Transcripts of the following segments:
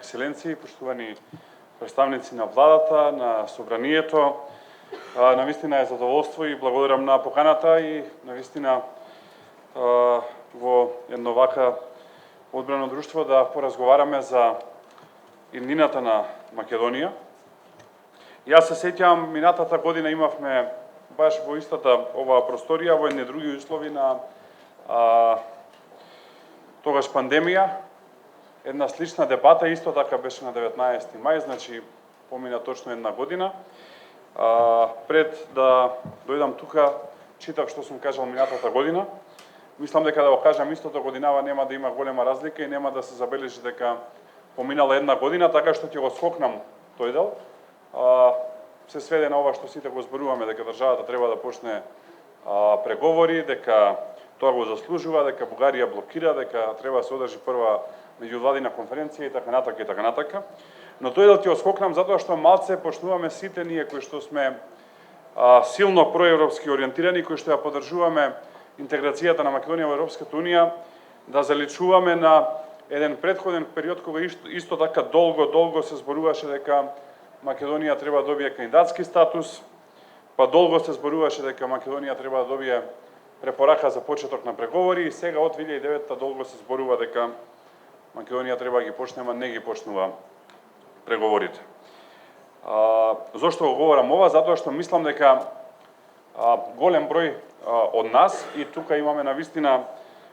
екселенции, поштувани представници на владата, на собранието, навистина е задоволство и благодарам на поканата и навистина во едно вака одбрано друштво да поразговараме за иднината на Македонија. Јас се сеќавам, минатата година имавме баш во истата оваа просторија, во едни други услови на тогаш пандемија, една слична дебата, исто така беше на 19 мај, значи помина точно една година. Пред да дојдам тука, читав што сум кажал минатата година. Мислам дека да го кажам истото годинава нема да има голема разлика и нема да се забележи дека поминала една година, така што ќе го скокнам тој дел. Се сведе на ова што сите го зборуваме, дека државата треба да почне преговори, дека тоа го заслужува, дека Бугарија блокира, дека треба да се одржи прва меѓувладина конференција и така натака и така натака. Но тој дел ќе го скокнам затоа што малце почнуваме сите ние кои што сме силно проевропски ориентирани, кои што ја поддржуваме интеграцијата на Македонија во Европската унија, да заличуваме на еден претходен период кога исто така долго се зборуваше дека Македонија треба да добие кандидатски статус, па долго се зборуваше дека Македонија треба да добие препорака за почеток на преговори и сега од 2009 долго се зборува дека Македонија треба да ги почнеме, не ги почнува преговорите. Зошто го говорам ова? Затоа што мислам дека голем број од нас, и тука имаме навистина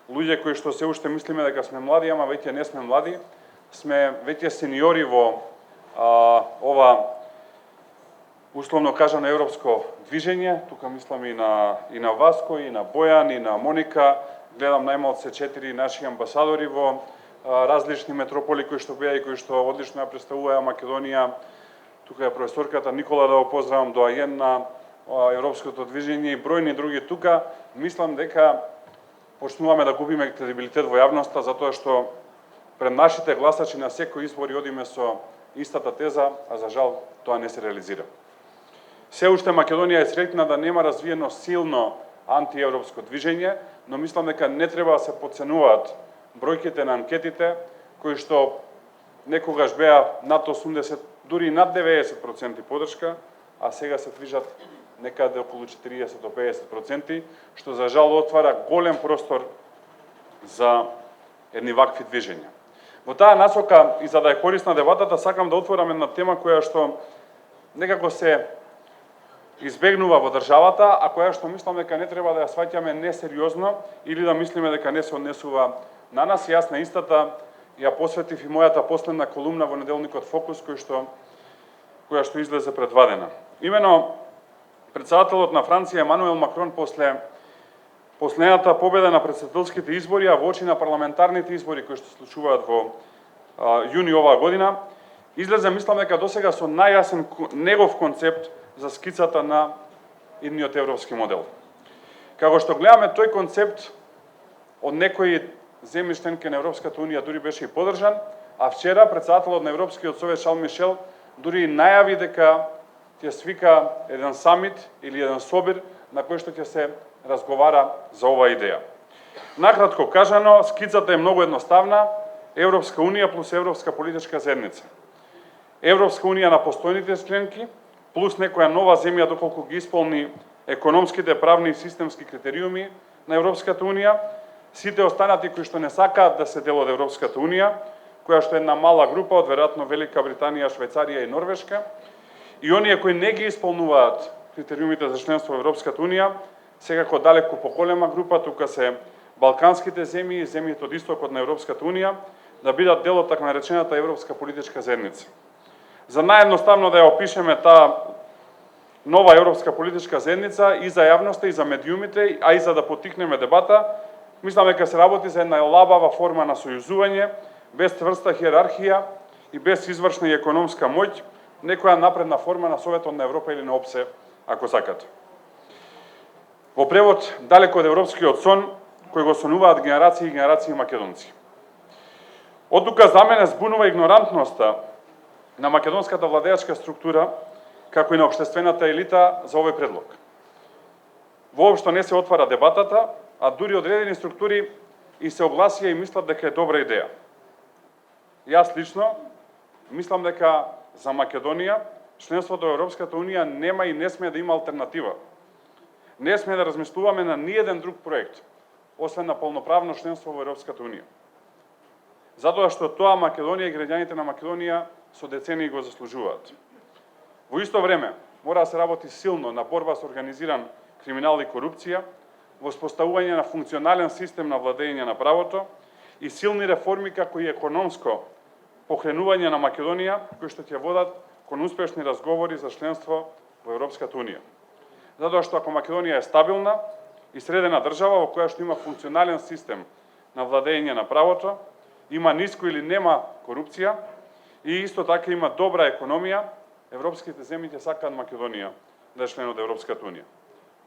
луѓе кои што се уште мислиме дека сме млади, ама веќе не сме млади, сме веќе сениори во ова условно кажано европско движење. Тука мислам и на Васко, и на Бојан, и на Моника. Гледам најмалце 4 наши амбасадори во различни метрополи кои што беа и кои што одлично ја представуваа Македонија. Тука е професорката Никола, да го поздравам, доајен на европското движење и бројни други тука. Мислам дека почнуваме да губиме кредибилитет во јавноста, затоа што пред нашите гласачи на секој избори одиме со истата теза, а за жал тоа не се реализира. Се уште Македонија е среќна да нема развиено силно антиевропско движење, но мислам дека не треба да се подценуваат бројките на анкетите, кои што некогаш беа над 80, дури над 90% поддршка, а сега се движат некаде околу 40 до 50%, што за жал отвара голем простор за едни вакви движења. Во таа насока, и за да е корисна дебатата, сакам да отворам една тема која што некако се избегнува во државата, а која што мислам дека не треба да ја сваќаме несериозно или да мислиме дека не се однесува на нас. Јас на истата ја посветив и мојата последна колумна во неделникот Фокус, која што излезе предвадена. Имено, председателот на Франција Емануел Макрон после последната победа на претседателските избори, а во очи на парламентарните избори кои што се случуваат во јуни оваа година, излезе, мислам дека досега со најјасен негов концепт за скицата на идниот европски модел. Како што гледаме, тој концепт од некои земји членки на Европската унија дури беше и поддржан, а вчера председателот на Европскиот совет Шарл Мишел дури најави дека ќе свика еден самит или еден собир на кој што ќе се разговара за оваа идеја. Накратко кажано, скицата е многу едноставна: Европска унија плюс Европска политичка заедница. Европска унија на постојните членки плюс некоја нова земја доколку ги исполни економските, правни и системски критериуми на Европската унија, сите останати кои што не сакаат да се дел од Европската унија, која што е една мала група од веројатно Велика Британија, Швајцарија и Норвешка, и оние кои не ги исполнуваат критериумите за членство во Европската унија, секако далеку поголема група, тука се балканските земји и земјите од истокот на Европската унија, да бидат дел од така наречената Европска политичка заедница. За наједноставно да ја опишеме таа нова Европска политичка заедница и за јавноста и за медиумите, а и за да потикнеме дебата, мислам дека се работи за една лабава форма на сојузување, без тврста хиерархија и без извршна и економска моќ, некоја напредна форма на Советот на Европа или на ОПСЕ, ако сакате. Во превод, далеко од европскиот сон, кој го сонуваат генерации и генерации македонци. Оттука за мене збунува игнорантноста на македонската владеачка структура, како и на општествената елита за овој предлог. Воопшто не се отвара дебатата, а дури одредени структури и се огласија и мислат дека е добра идеја. Јас лично мислам дека за Македонија членството во Европската Унија нема и не сме да има алтернатива. Не сме да размислуваме на ниеден друг проект, освен на полноправно членство во Европската Унија. Затоа што тоа Македонија и граѓаните на Македонија со децении го заслужуваат. Во исто време, мора да се работи силно на борба со организиран криминал и корупција, во воспоставување на функционален систем на владење на правото и силни реформи како и економско покренување на Македонија, кои што ќе водат кон успешни разговори за членство во Европската Унија. Затоа што ако Македонија е стабилна и средена држава во која што има функционален систем на владење на правото, има ниско или нема корупција и исто така има добра економија, европските земји ќе сакаат Македонија да е член од Европската Унија.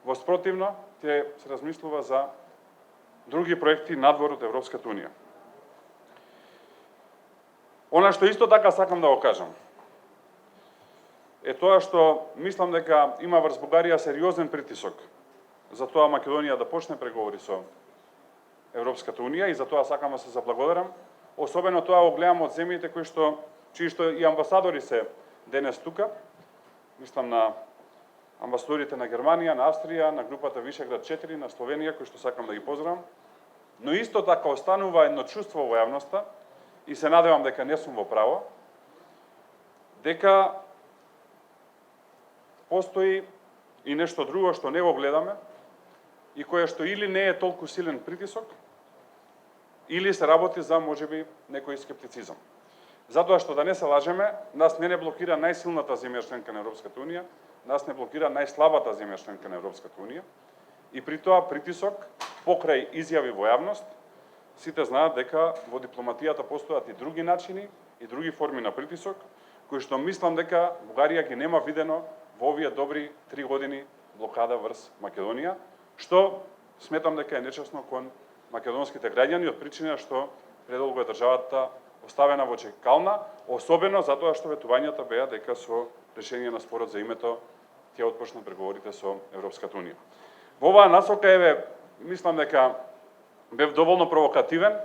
Во спротивно, ќе се размислува за други проекти надвор од Европската Унија. Она што исто така сакам да го кажам е тоа што мислам дека има врз Бугарија сериозен притисок за тоа Македонија да почне преговори со Европската Унија и за тоа сакам да се заблагодарам. Особено тоа го гледам од земјите чии што и амбасадори се денес тука. Мислам на амбасадорите на Германија, на Австрија, на групата Вишеград 4, на Словенија, кои што сакам да ги поздравам. Но исто така останува едно чувство во јавноста и се надевам дека не сум во право, дека постои и нешто друго што не го гледаме и кое што или не е толку силен притисок, или се работи за можеби некој скептицизам. Затоа што да не се лажеме, нас не блокира најсилната земја членка на Европската Унија, нас не блокира најслабата земја членка на Европската Унија и при тоа притисок покрај изјави во јавност, сите знаат дека во дипломатијата постојат и други начини и други форми на притисок, кои што мислам дека Бугарија ги нема видено во овие добри 3 години блокада врз Македонија, што сметам дека е нечесно кон македонските граѓани од причина што предолго е државата оставена во чекална, особено затоа што ветувањата беа дека со решение на спорот за името ќе отпочнат преговорите со Европската Унија. Во оваа насока мислам дека бев доволно провокативен,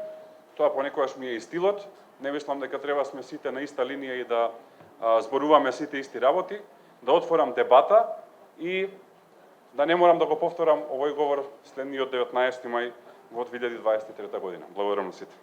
тоа понекогаш ми е и стилот, не мислам дека треба сме сите на иста линија и да зборуваме сите исти работи, да отворам дебата и да не морам да го повторам овој говор следниот 19 мај во 2023 година. Благодарам на сите.